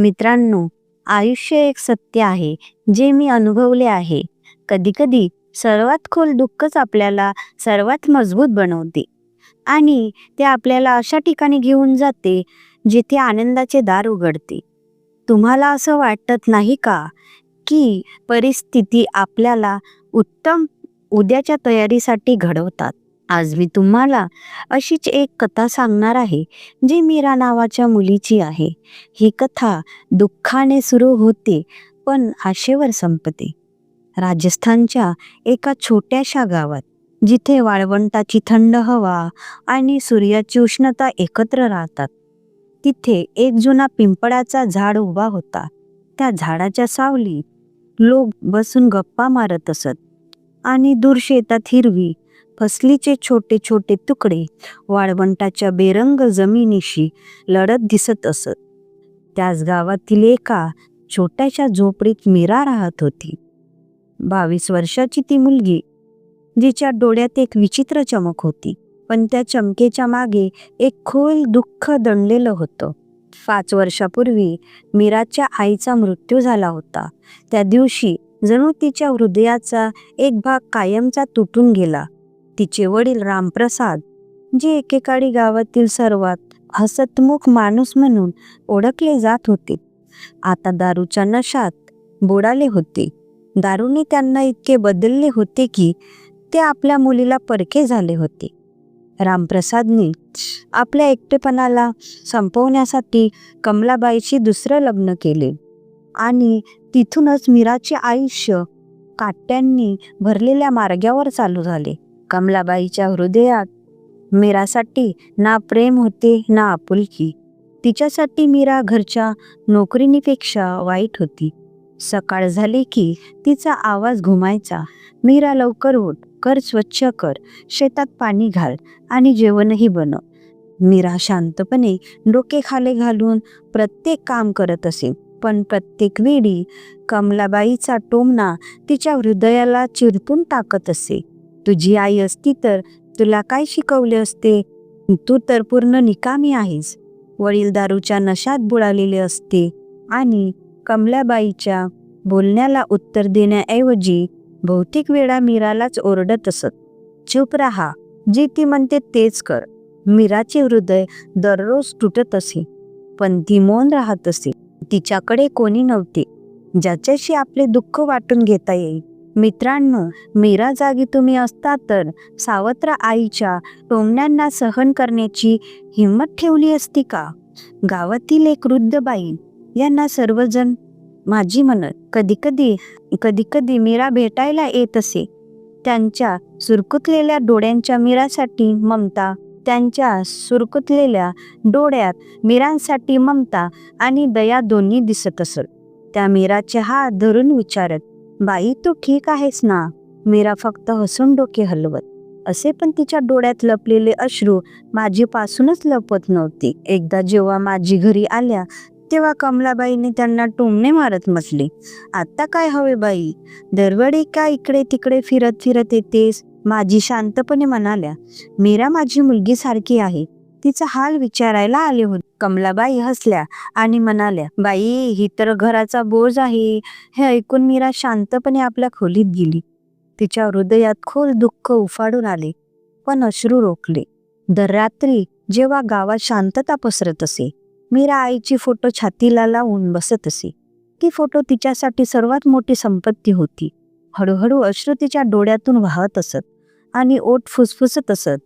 मित्रांनो, आयुष्य एक सत्य आहे जे मी अनुभवले आहे. कधी-कधी सर्वात खोल दुःखच आपल्याला सर्वात मजबूत बनवते आणि ते आपल्याला अशा ठिकाणी घेऊन जाते जिथे आनंदाचे दार उघडते. तुम्हाला असं वाटत नाही का, की परिस्थिती आपल्याला उत्तम उद्याच्या तयारीसाठी घडवतात? आज मी तुम्हाला अशीच एक कथा सांगणार आहे, जी मीरा नावाच्या मुलीची आहे. ही कथा दुःखाने सुरू होते, पण आशेवर संपते. राजस्थानच्या एका छोट्याशा गावात, जिथे वाळवंटाची थंड हवा आणि सूर्याची उष्णता एकत्र राहतात. तिथे एक जुना पिंपळाचा झाड उभा होता. त्या झाडाच्या सावलीत लोक बसून गप्पा मारत असत आणि दूर शेतात हिरवी फसलीचे छोटे छोटे तुकडे वाळवंटाच्या बेरंग जमिनीशी लढत दिसत असत. त्याच गावातील एका छोट्याशा झोपडीत मीरा राहत होती. 22 वर्षाची ती मुलगी, जिच्या डोळ्यात एक विचित्र चमक होती, पण त्या चमकेच्या मागे एक खोल दुःख दडलेलं होतं. 5 वर्षापूर्वी मीराच्या आईचा मृत्यू झाला होता. त्या दिवशी जणू तिच्या हृदयाचा एक भाग कायमचा तुटून गेला. तिचे वडील रामप्रसाद, जे एकेकाळी गावातील सर्वात हसतमुख माणूस म्हणून ओळखले जात होते, आता दारूच्या नशात बुडाले होते. दारूने त्यांना इतके बदलले होते की ते आपल्या मुलीला परके झाले होते. रामप्रसादने आपल्या एकटेपणाला संपवण्यासाठी कमलाबाईशी दुसरं लग्न केले आणि तिथूनच मीराचे आयुष्य काट्यांनी भरलेल्या मार्गावर चालू झाले. कमलाबाईच्या हृदयात मीरासाठी ना प्रेम होते ना आपुलकी. तिच्यासाठी मीरा घरच्या नोकरीनीपेक्षा वाईट होती. सकाळ झाली की तिचा आवाज घुमायचा, मीरा लवकर उठ, घर स्वच्छ कर, शेतात पाणी घाल आणि जेवणही बनव. मीरा शांतपणे डोके खाली घालून प्रत्येक काम करत असे, पण प्रत्येक वेळी कमलाबाईचा टोमणा तिच्या हृदयाला चिरपून टाकत असे. तुझी आई असती तर तुला काय शिकवले असते? तू तर पूर्ण निकामी आहेस. वडील दारूच्या नशात बुडालेले असते आणि कमलाबाईच्या बोलण्याला उत्तर देण्याऐवजी बहुतेक वेळा मीरालाच ओरडत असत. चुप राहा, जे ती म्हणते तेच कर. मीराचे हृदय दररोज तुटत असे, पण ती मौन राहत असे. तिच्याकडे कोणी नव्हते ज्याच्याशी आपले दुःख वाटून घेता येईल. मित्रांनो, मीरा जागी तुम्ही असता तर सावत्र आईच्या टोमण्यांना सहन करण्याची हिंमत ठेवली असती का? गावातील एक वृद्ध बाई यांना सर्वजण माझी म्हणत. कधी मीरा भेटायला येत असे. त्यांच्या सुरकुतलेल्या डोळ्यांच्या मीरासाठी ममता, त्यांच्या सुरकुतलेल्या डोळ्यात मीरांसाठी ममता आणि दया दोन्ही दिसत असत. त्या मीराचे हात धरून विचारत, बाई तू ठीक आहेस ना? मीरा फक्त हसून डोके हलवत असे, पण तिच्या डोळ्यात लपलेले अश्रू माझीपासूनच लपत नव्हते. एकदा जेव्हा माझी घरी आल्या तेव्हा कमलाबाईने त्यांना टोमणे मारत म्हटले, आता काय हवे बाई? दरवेळी का इकडे तिकडे फिरत फिरत येतेस? माझी शांतपणे म्हणाल्या, मीरा माझी मुलगी सारखी आहे, तिचा हाल विचारायला आले होते. कमलाबाई हसल्या आणि म्हणाल्या, बाई ही तर घराचा बोज आहे. हे ऐकून मीरा शांतपणे आपल्या खोलीत गेली. तिच्या हृदयात खोल दुःख उफाडून आले, पण अश्रू रोखले. दर रात्री जेव्हा गावात शांतता पसरत असे, मीरा आईची फोटो छातीला लावून बसत असे. ती फोटो तिच्यासाठी सर्वात मोठी संपत्ती होती. हळूहळू अश्रू तिच्या डोळ्यातून वाहत असत आणि ओठ फुसफुसत असत.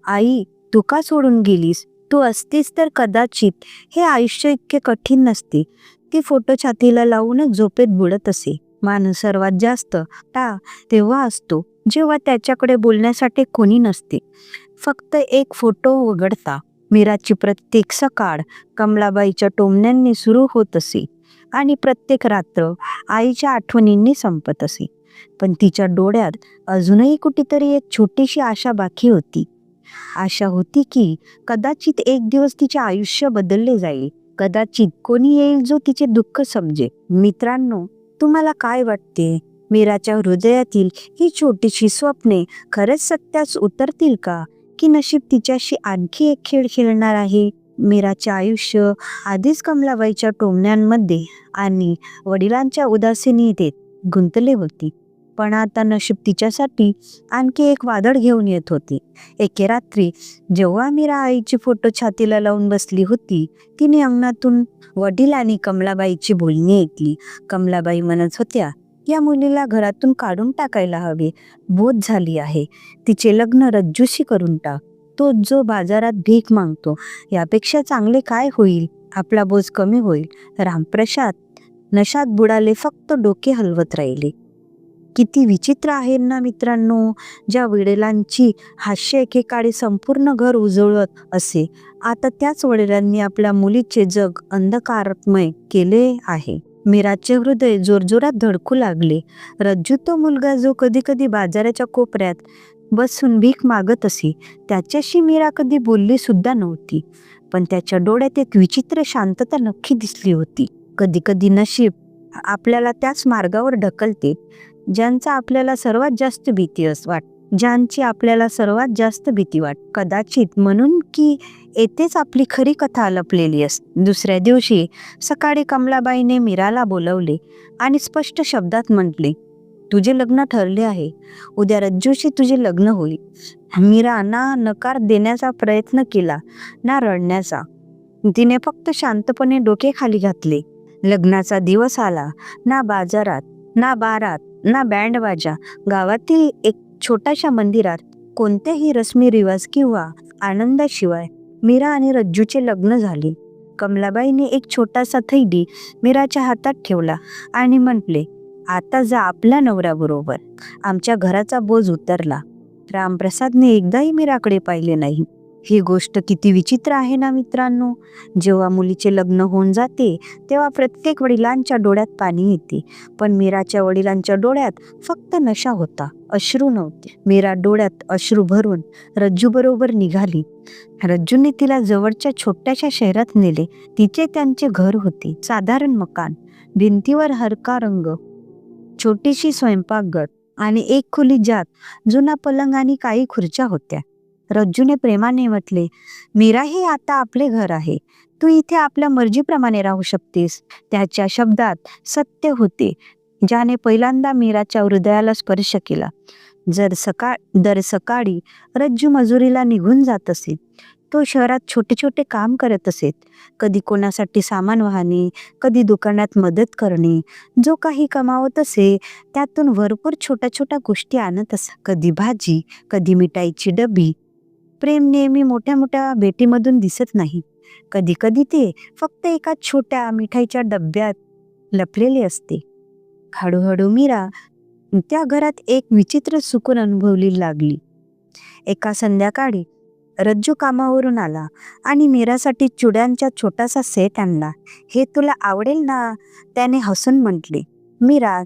आई, तू का सोडून गेलीस? तू असतीस तर कदाचित हे आयुष्य इतके कठीण नसते. ती फोटो छातीला लावूनच झोपेत बुडत असे. माणूस सर्वात जास्त तेव्हा असतो जेव्हा त्याच्याकडे बोलण्यासाठी कोणी नसते. फक्त एक फोटो वगळता मीराची प्रत्येक सकाळ कमलाबाईच्या टोमण्यांनी सुरू होत असे आणि प्रत्येक रात्र आईच्या आठवणींनी संपत असे. पण तिच्या डोळ्यात अजूनही कुठेतरी एक छोटीशी आशा बाकी होती. आशा होती की कदाचित एक दिवस तिचे आयुष्य बदलले जाईल. कदाचित कोणी येईल जो तिचे दुःख समजेल. मित्रांनो, तुम्हाला काय वाटते? मीराच्या हृदयातील ही छोटीशी स्वप्ने खरंच सत्यास उतरतील का? की नशीब तिच्याशी आणखी एक खेळ खेळणार आहे? मीराचे आयुष्य आधीच कमलाबाईच्या टोमण्यांमध्ये आणि वडिलांच्या उदासीनतेत गुंतले होती. पण आता नशीब तिच्यासाठी आणखी एक वादळ घेऊन येत होती. एके रात्री जेव्हा मीरा आईची फोटो छातीला लावून बसली होती, तिने अंगणातून वडील आणि कमलाबाईची बोलणी ऐकली. कमलाबाई म्हणत होत्या, या मुलीला घरातून काढून टाकायला हवे. बोध झाली आहे. तिचे लग्न रज्जूशी करून टाक. तो जो बाजारात भीक मागतो यापेक्षा चांगले काय होईल? आपला बोज कमी होईल. रामप्रसाद नशात बुडाले, फक्त डोके हलवत राहिले. किती विचित्र आहे ना मित्रांनो, ज्या वडिलांची हास्य एकेकाळी संपूर्ण घर उजळत असे, आता त्याच वडिलांनी आपल्या मुलीचे जग अंधकारमय केले आहे. मीराचे हृदय जोरजोरात धडकू लागले. रज्जू तो मुलगा जो कधी कधी बाजाराच्या कोपऱ्यात बसून भीक मागत असे, त्याच्याशी मीरा कधी बोलली सुद्धा नव्हती. पण त्याच्या डोळ्यात एक विचित्र शांतता नक्की दिसली होती. कधी कधी नशीब आपल्याला त्याच मार्गावर ढकलते ज्यांची आपल्याला सर्वात जास्त भीती वाट कदाचित म्हणून की येथेच आपली खरी कथा लपलेली असते. दुसऱ्या दिवशी सकाळी कमलाबाईने मीराला बोलवले आणि स्पष्ट शब्दात म्हटले, तुझे लग्न ठरले आहे. उद्या रज्जूशी तुझे लग्न होईल. मीरा ना नकार देण्याचा प्रयत्न केला ना रडण्याचा. तिने फक्त शांतपणे डोके खाली घातले. लग्नाचा दिवस आला. ना बाजारात, ना बारात, ना बँडबाजा. गावातील एक छोट्याशा मंदिरात कोणतेही रस्मी रिवाज किंवा आनंदाशिवाय मीरा आणि रज्जूचे लग्न झाले. कमलाबाईने एक छोटासा थैली मीराच्या हातात ठेवला आणि म्हटले, आता जा आपल्या नवऱ्याबरोबर. आमच्या घराचा बोज उतरला. रामप्रसादने एकदाही मीराकडे पाहिले नाही. ही गोष्ट किती विचित्र आहे ना मित्रांनो. जेव्हा मुलीचे लग्न होऊन जाते तेव्हा प्रत्येक वडिलांच्या डोळ्यात पाणी येते. पण मीराच्या वडिलांच्या डोळ्यात फक्त नशा होता, अश्रू नव्हते. मीरा डोळ्यात अश्रू भरून रज्जू बरोबर निघाली. रज्जूने तिला जवळच्या छोट्याशा शहरात नेले. तिचे त्यांचे घर होते. साधारण मकान, भिंतीवर हलका रंग, छोटीशी स्वयंपाकघर आणि एक खोली ज्यात जुना पलंग आणि काही खुर्च्या होत्या. रज्जूने प्रेमाने म्हटले, मीरा, हे आता आपले घर आहे. तू इथे आपल्या मर्जीप्रमाणे राहू शकतेस. त्याच्या शब्दात सत्य होते, ज्याने पहिल्यांदा मीराच्या हृदयाला स्पर्श केला. दर सकाळी रज्जू मजुरीला निघून जात असे. तो शहरात छोटे छोटे काम करत असे. कधी कोणासाठी सामान वाहणे, कधी दुकानात मदत करणे. जो काही कमावत असे त्यातून भरपूर छोट्या छोट्या गोष्टी आणत असे. कधी भाजी, कधी मिठाईची डबी. प्रेम नेहमी मोठ्या मोठ्या भेटीमधून दिसत नाही. कधी कधी ते फक्त एका छोट्या मिठाईच्या डब्यात लपलेले असते. हळूहळू मीरा त्या घरात एक विचित्र सुकून अनुभवली लागली. एका संध्याकाळी रज्जू कामावरून आला आणि मीरासाठी चुड्यांचा छोटासा सेट आणला. हे तुला आवडेल ना, त्याने हसून म्हटले. मीरा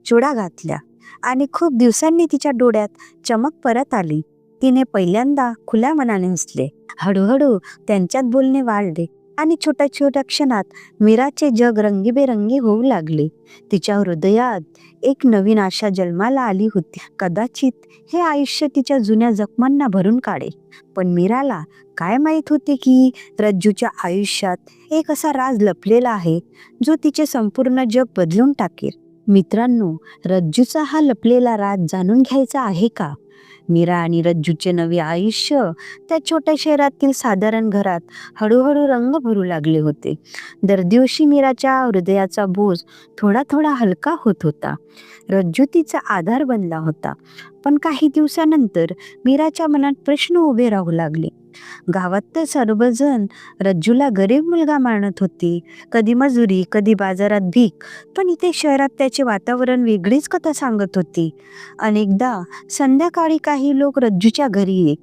चुडा घातल्या आणि खूप दिवसांनी तिच्या डोळ्यात चमक परत आली. तिने पहिल्यांदा खुल्या मनाने हसले. हळूहळू त्यांच्यात बोलणे वाढले आणि छोट्या छोट्या क्षणात मीराचे जग रंगीबेरंगी होऊ लागले. तिच्या हृदयात एक नवीन आशा जन्माला आली होती. कदाचित हे आयुष्य तिच्या जुन्या जखमांना भरून काढेल. पण मीराला काय माहित होते की रज्जूच्या आयुष्यात एक असा राज लपलेला आहे जो तिचे संपूर्ण जग बदलून टाकेल. मित्रांनो, रज्जूचा हा लपलेला राज जाणून घ्यायचा आहे का? मीरा आणि रज्जूचे नवे आयुष्य त्या छोट्या शहरातील साधारण घरात हळूहळू रंग भरू लागले होते. दर दिवशी मीराच्या हृदयाचा बोज थोडा थोडा हलका होत होता. रज्जू तिचा आधार बनला होता. पण काही दिवसानंतर मीराच्या मनात प्रश्न उभे राहू लागले. गावात तर सर्वजण रज्जूला गरीब मुलगा मानत होते. कधी मजुरी, कधी बाजारात भीक. पण इथे शहरात त्याचे वातावरण वेगळीच कथा सांगत होती. अनेकदा संध्याकाळी काही लोक रज्जूच्या घरी येत.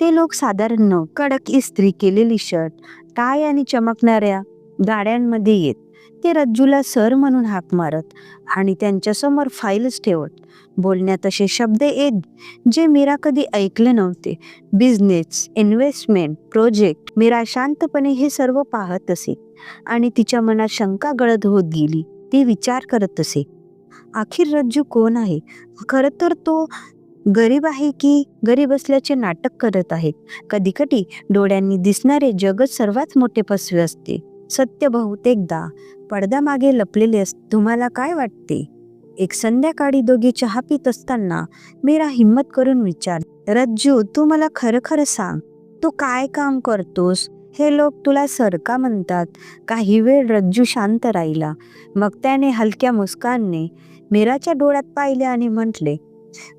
ते लोक साधारण कडक इस्त्री केलेली शर्ट, टाय आणि चमकणाऱ्या गाड्यांमध्ये येत. ते रज्जूला सर म्हणून हाक मारत आणि त्यांच्यासमोर फाईल्स ठेवत. बोलण्यात असे शब्द येत जे मीरा कधी ऐकले नव्हते. Business, investment, project. मीरा शांतपणे हे सर्व पाहत असे आणि तिच्या मनात शंका गळत होत गेली. ती विचार करत असे, अखेर रज्जू कोण आहे? खरं तर तो गरीब आहे की गरीब असल्याचे नाटक करत आहेत. कधी कधी डोळ्यांनी दिसणारे जगच सर्वात मोठे फसवे असते. सत्य बहुतेकदा पडद्यामागे लपलेले असते. तुम्हाला काय वाटते? एक संध्याकाळी दोघे चहा पित असताना मीरा हिम्मत करून विचार, रज्जू, तू मला खरं खरं सांग, तू काय काम करतोस? हे लोक तुला सर का म्हणतात? काही वेळ रज्जू शांत राहिला. मग त्याने हलक्या मुस्कानने मीराच्या डोळ्यात पाहिले आणि म्हटले,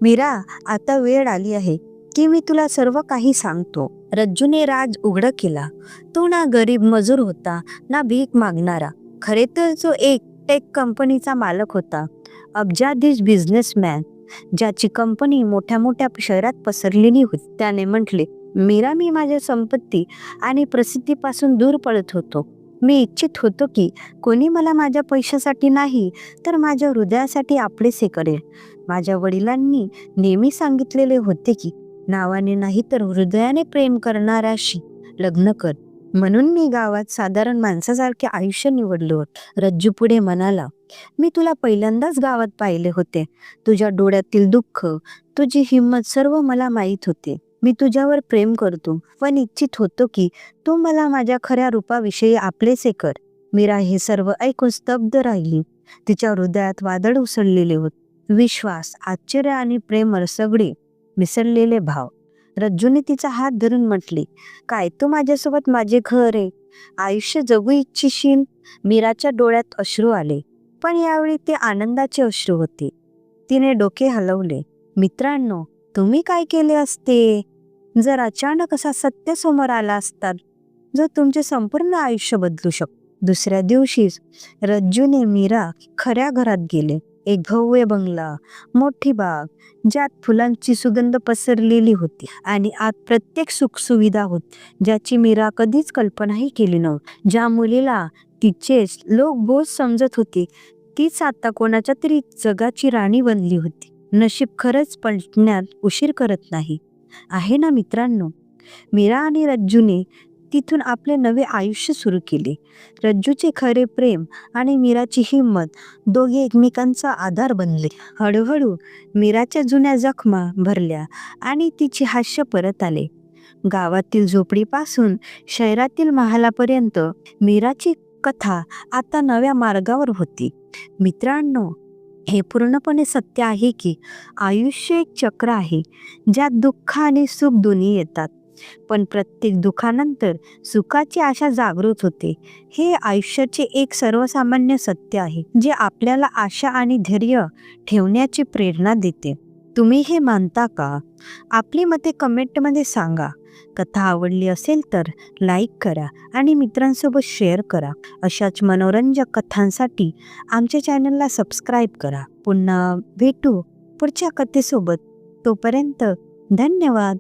मीरा, आता वेळ आली आहे की मी तुला सर्व काही सांगतो. रज्जूने राज उघड केला. तो ना गरीब मजूर होता, ना भीक मागणारा. खरे तर तो एक टेक कंपनीचा मालक होता. अब्जाधीश बिझनेसमॅन, ज्याची कंपनी मोठ्या मोठ्या शहरात पसरलेली होती. त्याने म्हटले, मीरा, मी माझ्या संपत्ती आणि प्रसिद्धीपासून दूर पळत होतो. मी इच्छित होतो की कोणी मला माझ्या पैशासाठी नाही तर माझ्या हृदयासाठी आपलेसे करेल. माझ्या वडिलांनी नेहमी सांगितलेले होते की नावाने नाही तर हृदयाने प्रेम करणाऱ्याशी लग्न कर. म्हणून मी गावात साधारण माणसासारखे आयुष्य निवडलो. रज्जू पुढे म्हणाला, मी तुला पहिल्यांदाच गावात पाहिले होते. तुझ्या डोळ्यातील दुःख, तुझी हिंमत सर्व मला माहीत होते. मी तुझ्यावर प्रेम करतो, पण इच्छित होतो की तू मला माझ्या खऱ्या रूपाविषयी आपलेसे कर. मीरा हे सर्व ऐकून स्तब्ध राहिली. तिच्या हृदयात वादळ उसळलेले होते. विश्वास, आश्चर्य आणि प्रेम सगळे मिसळलेले भाव. रज्जूने तिचा हात धरून म्हटले, काय तू माझ्यासोबत माझे घर आहे आयुष्य जगू इच्छिशील? मीराच्या डोळ्यात अश्रू आले, पण यावेळी ते आनंदाचे अश्रू होते. तिने डोके हलवले. मित्रांनो, तुम्ही काय केले असते जर अचानक असा सत्य समोर आला असता जो तुमचे संपूर्ण आयुष्य बदलू शकतो? दुसऱ्या दिवशीच रज्जूने मीरा खऱ्या घरात गेले. एक भव्य बंगला, मोठी बाग, ज्यात फुलांची सुगंध पसरलेली होती आणि आत प्रत्येक सुखसुविधा होती ज्याची मीरा कधीच कल्पनाही केली नव्हती. ज्या मुलीला तिचेच लोक बोज समजत होते तीच आता कोणाच्या तरी जगाची राणी बनली होती. नशीब खरंच पलटण्यात उशीर करत नाही, आहे ना मित्रांनो? मीरा आणि रज्जूने तिथून आपले नवे आयुष्य सुरू केले. रज्जूचे खरे प्रेम आणि मीराची हिंमत दोघे एकमेकांचा आधार बनले. हळूहळू मीराच्या जुन्या जखमा भरल्या आणि तिचे हास्य परत आले. गावातील झोपडीपासून शहरातील महालापर्यंत मीराची कथा आता नव्या मार्गावर होती. मित्रांनो, हे पूर्णपणे सत्य आहे की आयुष्य एक चक्र आहे ज्यात दुःख आणि सुख दोन्ही येतात, पण प्रत्येक दुःखानंतर सुखाची आशा जागृत होते. हे आयुष्याचे एक सर्वसामान्य सत्य आहे जे आपल्याला आशा आणि धैर्य ठेवण्याची प्रेरणा देते. तुम्ही हे मानता का? आपली मते कमेंटमध्ये सांगा. कथा आवडली असेल तर लाईक करा आणि मित्रांसोबत शेअर करा. अशाच मनोरंजक कथांसाठी आमच्या चॅनलला सबस्क्राईब करा. पुन्हा भेटू पुढच्या कथेसोबत. तोपर्यंत धन्यवाद.